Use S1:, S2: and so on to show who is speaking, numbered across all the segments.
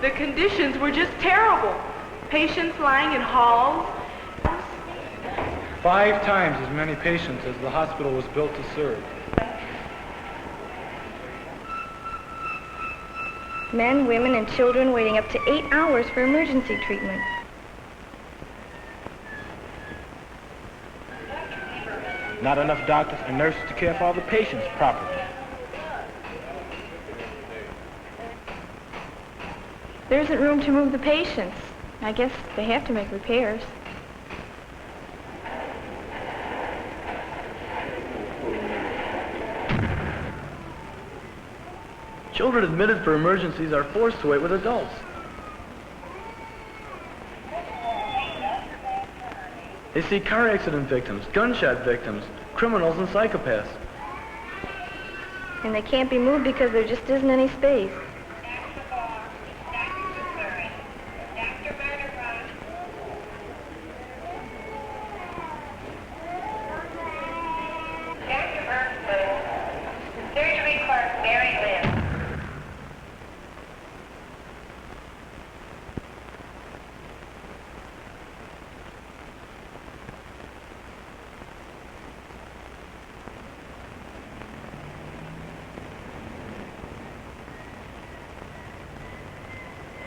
S1: The conditions were just terrible. Patients lying in halls.
S2: 5 times as many patients as the hospital was built to serve.
S3: Men, women, and children waiting up to 8 hours for emergency treatment.
S4: Not enough doctors and nurses to care for all the patients properly.
S3: There isn't room to move the patients. I guess they have to make repairs.
S2: Children admitted for emergencies are forced to wait with adults. They see car accident victims, gunshot victims, criminals, and psychopaths.
S3: And they can't be moved because there just isn't any space.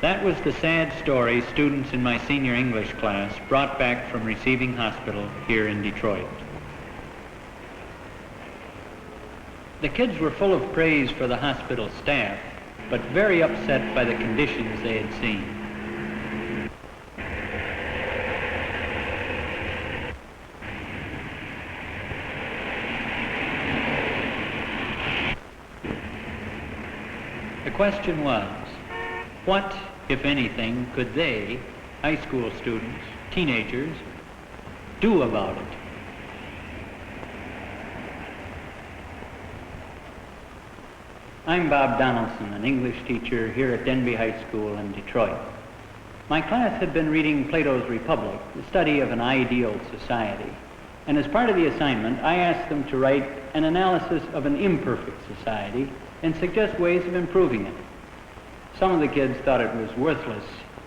S5: That was the sad story students in my senior English class brought back from Receiving Hospital here in Detroit. The kids were full of praise for the hospital staff, but very upset by the conditions they had seen. The question was, what, if anything, could they, high school students, teenagers, do about it? I'm Bob Donaldson, an English teacher here at Denby High School in Detroit. My class had been reading Plato's Republic, the study of an ideal society. And as part of the assignment, I asked them to write an analysis of an imperfect society and suggest ways of improving it. Some of the kids thought it was worthless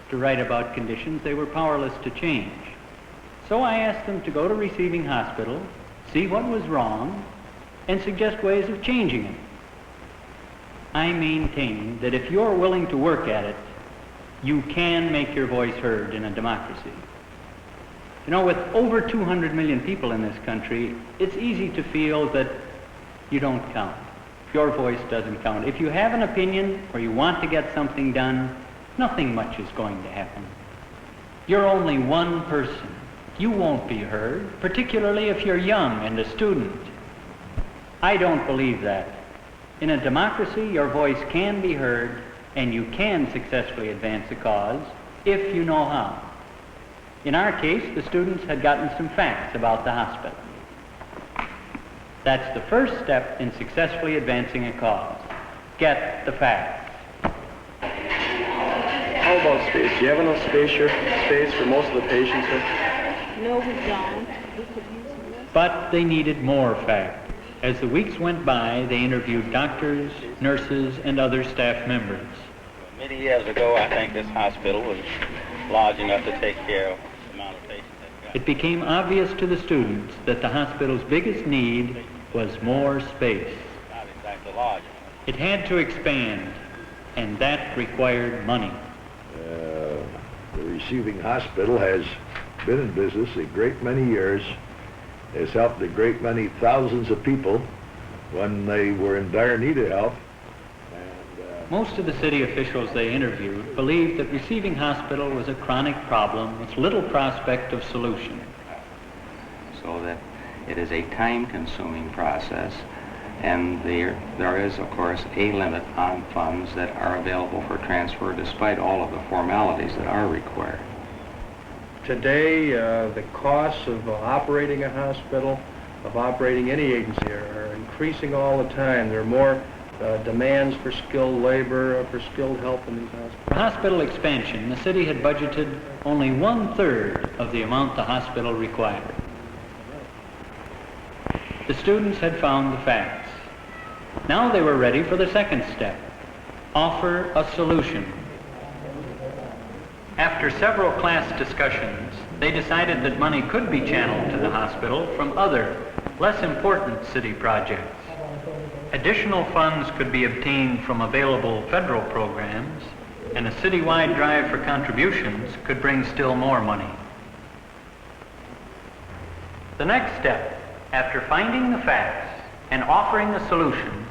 S5: to write about conditions they were powerless to change. So I asked them to go to Receiving Hospital, see what was wrong, and suggest ways of changing it. I maintain that if you're willing to work at it, you can make your voice heard in a democracy. You know, with over 200 million people in this country, it's easy to feel that you don't count. Your voice doesn't count. If you have an opinion or you want to get something done, nothing much is going to happen. You're only one person. You won't be heard, particularly if you're young and a student. I don't believe that. In a democracy, your voice can be heard and you can successfully advance a cause if you know how. In our case, the students had gotten some facts about the hospital. That's the first step in successfully advancing a cause. Get the facts.
S6: How about space? Do you have enough space for most of the patients here?
S1: No, we don't.
S5: But they needed more facts. As the weeks went by, they interviewed doctors, nurses, and other staff members.
S7: Many years ago, I think this hospital was large enough to take care of the amount of patients that got.
S5: It became obvious to the students that the hospital's biggest need was more space.
S7: Not exactly large.
S5: It had to expand, and that required money.
S8: The Receiving Hospital has been in business a great many years, has helped a great many thousands of people when they were in dire need of help.
S5: Most of the city officials they interviewed believed that Receiving Hospital was a chronic problem with little prospect of solution.
S9: So that it is a time-consuming process, and there is, of course, a limit on funds that are available for transfer despite all of the formalities that are required.
S6: Today, the costs of operating a hospital, of operating any agency, are increasing all the time. There are more demands for skilled labor, for skilled help in these hospitals.
S5: For hospital expansion, the city had budgeted only 1/3 of the amount the hospital required. The students had found the facts. Now they were ready for the second step. Offer a solution. After several class discussions, they decided that money could be channeled to the hospital from other, less important city projects. Additional funds could be obtained from available federal programs, and a citywide drive for contributions could bring still more money. The next step, after finding the facts and offering a solution,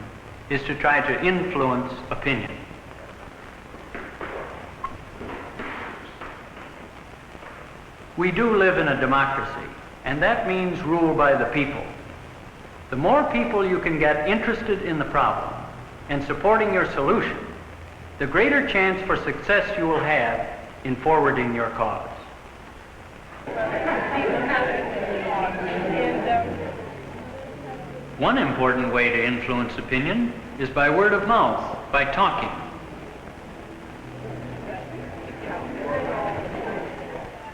S5: is to try to influence opinion. We do live in a democracy, and that means rule by the people. The more people you can get interested in the problem and supporting your solution, the greater chance for success you will have in forwarding your cause. One important way to influence opinion is by word of mouth, by talking.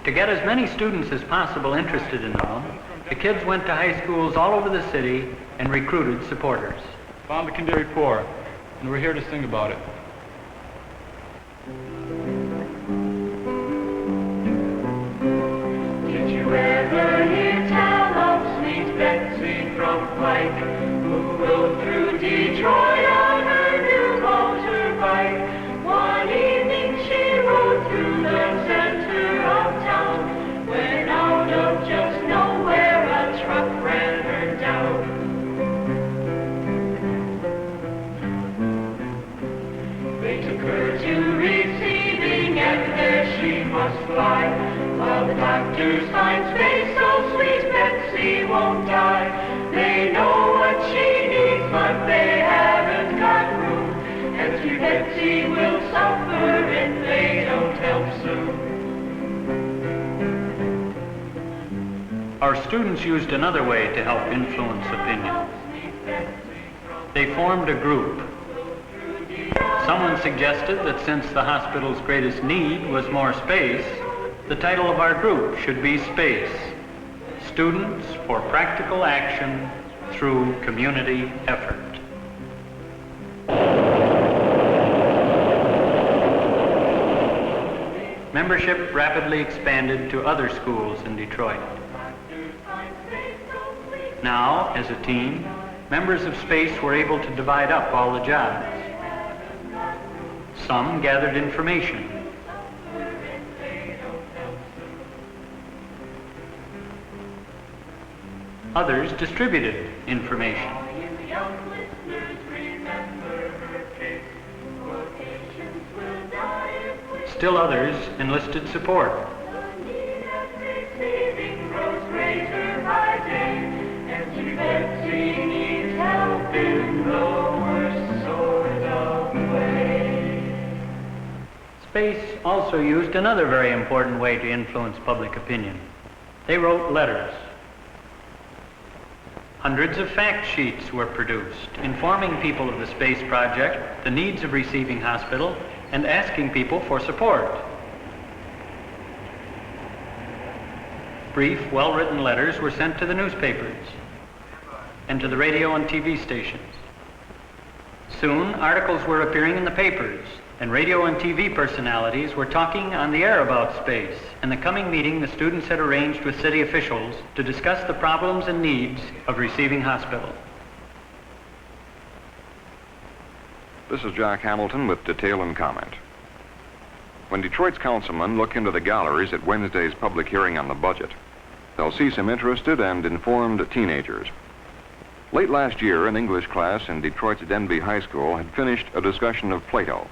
S5: To get as many students as possible interested in them, the kids went to high schools all over the city and recruited supporters.
S2: Found the Kindari poor, and we're here to sing about it.
S10: Did you ever hear tell of sweet Betsy from Pike, who rode through Detroit on her new motorbike? One evening she rode through the center of town, when out of just nowhere a truck ran her down. They took her to receiving, and there she must lie, while the doctors find space so sweet Betsy won't die. They know what she needs, but they haven't got room, and sweet Betsy will suffer if they don't help soon.
S5: Our students used another way to help influence opinion. They formed a group. Someone suggested that since the hospital's greatest need was more space, the title of our group should be SPACE, Students for Practical Action Through Community Effort. Membership rapidly expanded to other schools in Detroit. Now, as a team, members of SPACE were able to divide up all the jobs. Some gathered information. Others distributed information. Still others enlisted support. SPACE also used another very important way to influence public opinion. They wrote letters. Hundreds of fact sheets were produced, informing people of the SPACE project, the needs of receiving hospital, and asking people for support. Brief, well-written letters were sent to the newspapers and to the radio and TV stations. Soon, articles were appearing in the papers, and radio and TV personalities were talking on the air about SPACE. In the coming meeting, the students had arranged with city officials to discuss the problems and needs of receiving hospital.
S11: This is Jack Hamilton with detail and comment. When Detroit's councilmen look into the galleries at Wednesday's public hearing on the budget, they'll see some interested and informed teenagers. Late last year, an English class in Detroit's Denby High School had finished a discussion of Plato,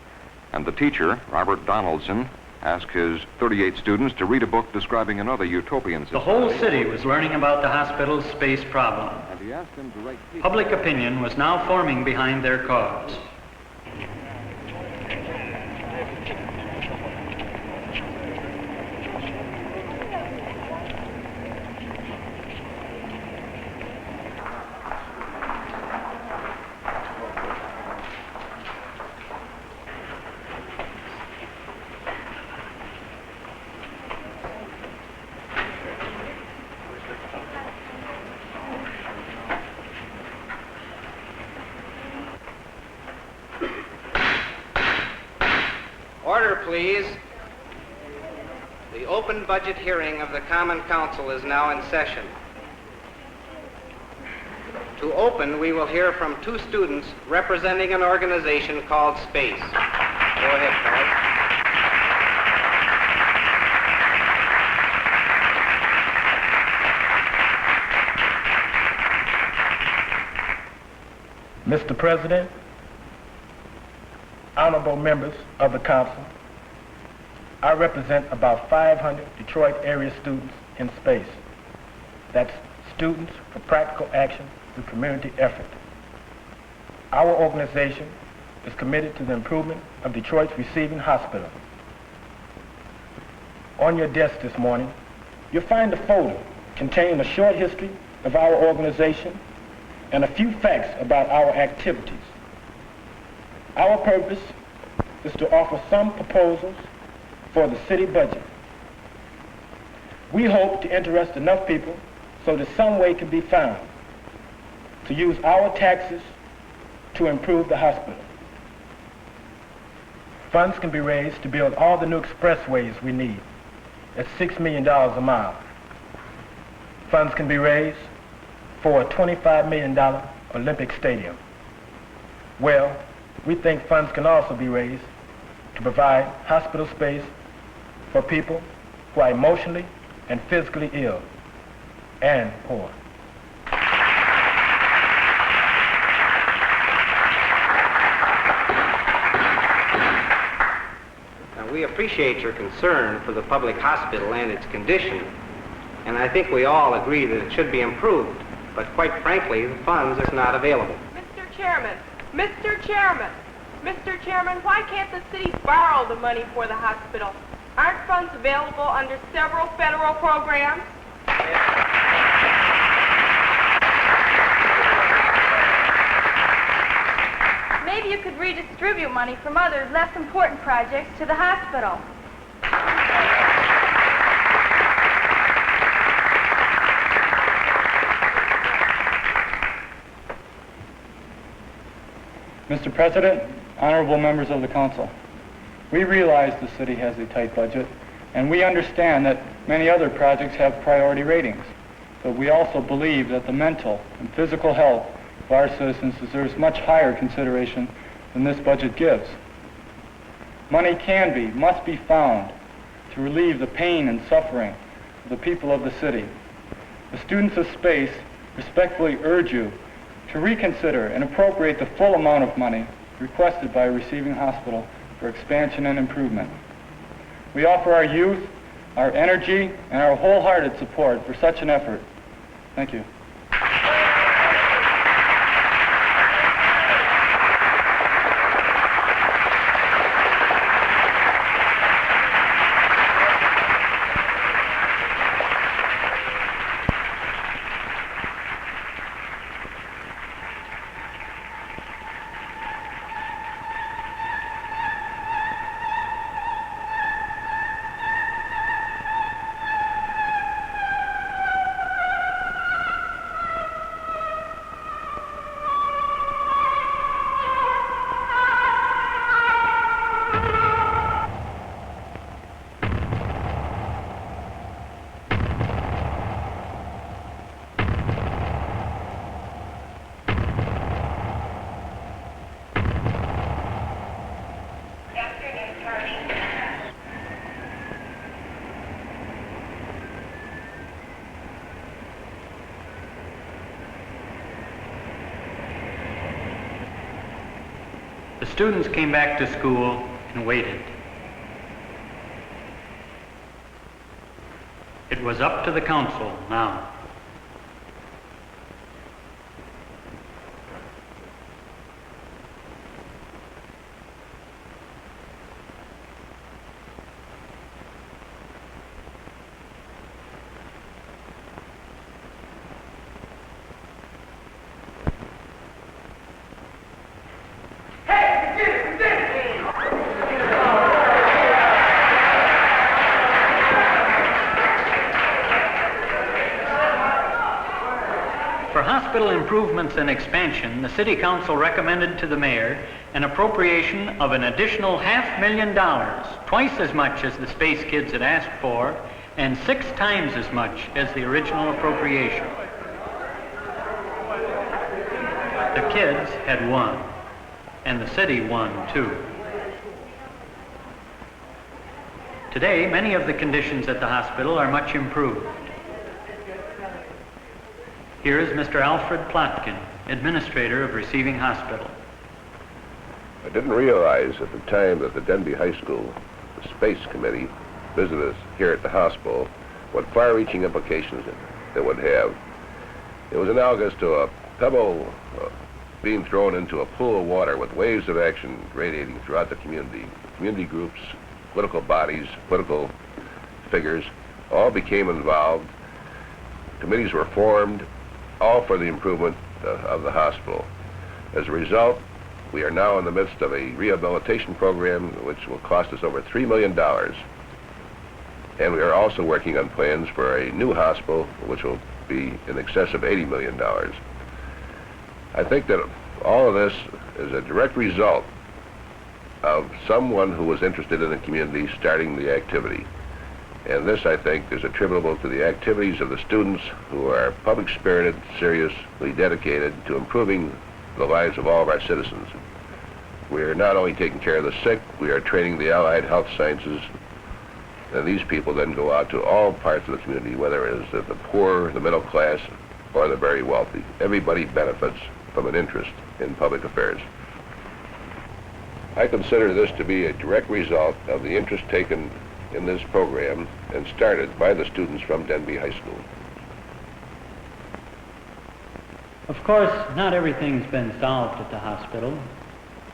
S11: and the teacher, Robert Donaldson, asked his 38 students to read a book describing another utopian society.
S5: The whole city was learning about the hospital's space problem.
S11: And he asked them to write
S5: Public opinion was now forming behind their cause.
S12: Order, please. The open budget hearing of the Common Council is now in session. To open, we will hear from two students representing an organization called SPACE. Go ahead, fellas.
S4: Mr. President, honorable members of the council, I represent about 500 Detroit area students in SPACE. That's Students for Practical Action through Community Effort. Our organization is committed to the improvement of Detroit's receiving hospital. On your desk this morning, you'll find a folder containing a short history of our organization and a few facts about our activities. Our purpose is to offer some proposals for the city budget. We hope to interest enough people so that some way can be found to use our taxes to improve the hospital. Funds can be raised to build all the new expressways we need at $6 million a mile. Funds can be raised for a $25 million Olympic stadium. Well, we think funds can also be raised to provide hospital space for people who are emotionally and physically ill and poor.
S12: Now, we appreciate your concern for the public hospital and its condition, and I think we all agree that it should be improved. But quite frankly, the funds are not available.
S1: Mr. Chairman, Mr. Chairman, Mr. Chairman, why can't the city borrow the money for the hospital? Aren't funds available under several federal programs?
S3: Maybe you could redistribute money from other less important projects to the hospital.
S13: Mr. President, honorable members of the council, we realize the city has a tight budget, and we understand that many other projects have priority ratings. But we also believe that the mental and physical health of our citizens deserves much higher consideration than this budget gives. Money must be found to relieve the pain and suffering of the people of the city. The students of SPACE respectfully urge you to reconsider and appropriate the full amount of money requested by a receiving hospital for expansion and improvement. We offer our youth, our energy, and our wholehearted support for such an effort. Thank you.
S5: The students came back to school and waited. It was up to the council now. hospital improvements and expansion, the City Council recommended to the Mayor an appropriation of an additional $500,000, twice as much as the Space Kids had asked for, and 6 times as much as the original appropriation. The kids had won, and the city won too. Today, many of the conditions at the hospital are much improved. Here is Mr. Alfred Plotkin, administrator of Receiving Hospital.
S14: I didn't realize at the time that the Denby High School Space Committee visited us here at the hospital what far-reaching implications it would have. It was analogous to a pebble being thrown into a pool of water with waves of action radiating throughout the community. Community groups, political bodies, political figures, all became involved. Committees were formed, all for the improvement of the hospital. As a result, we are now in the midst of a rehabilitation program which will cost us over $3 million. And we are also working on plans for a new hospital which will be in excess of $80 million. I think that all of this is a direct result of someone who was interested in the community starting the activity. And this, I think, is attributable to the activities of the students who are public-spirited, seriously dedicated to improving the lives of all of our citizens. We are not only taking care of the sick, we are training the allied health sciences, and these people then go out to all parts of the community, whether it is the poor, the middle class, or the very wealthy. Everybody benefits from an interest in public affairs. I consider this to be a direct result of the interest taken in this program and started by the students from Denby High School.
S5: Of course, not everything's been solved at the hospital.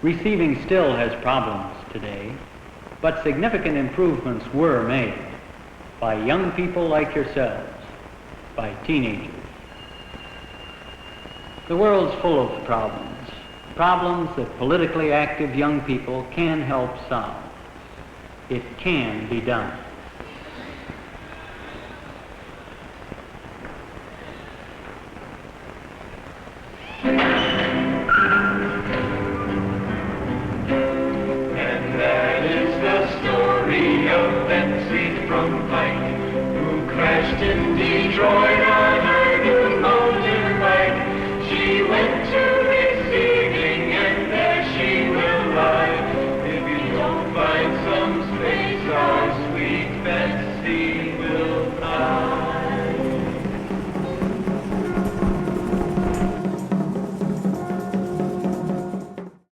S5: Receiving still has problems today, but significant improvements were made by young people like yourselves, by teenagers. The world's full of problems, problems that politically active young people can help solve. It can be done.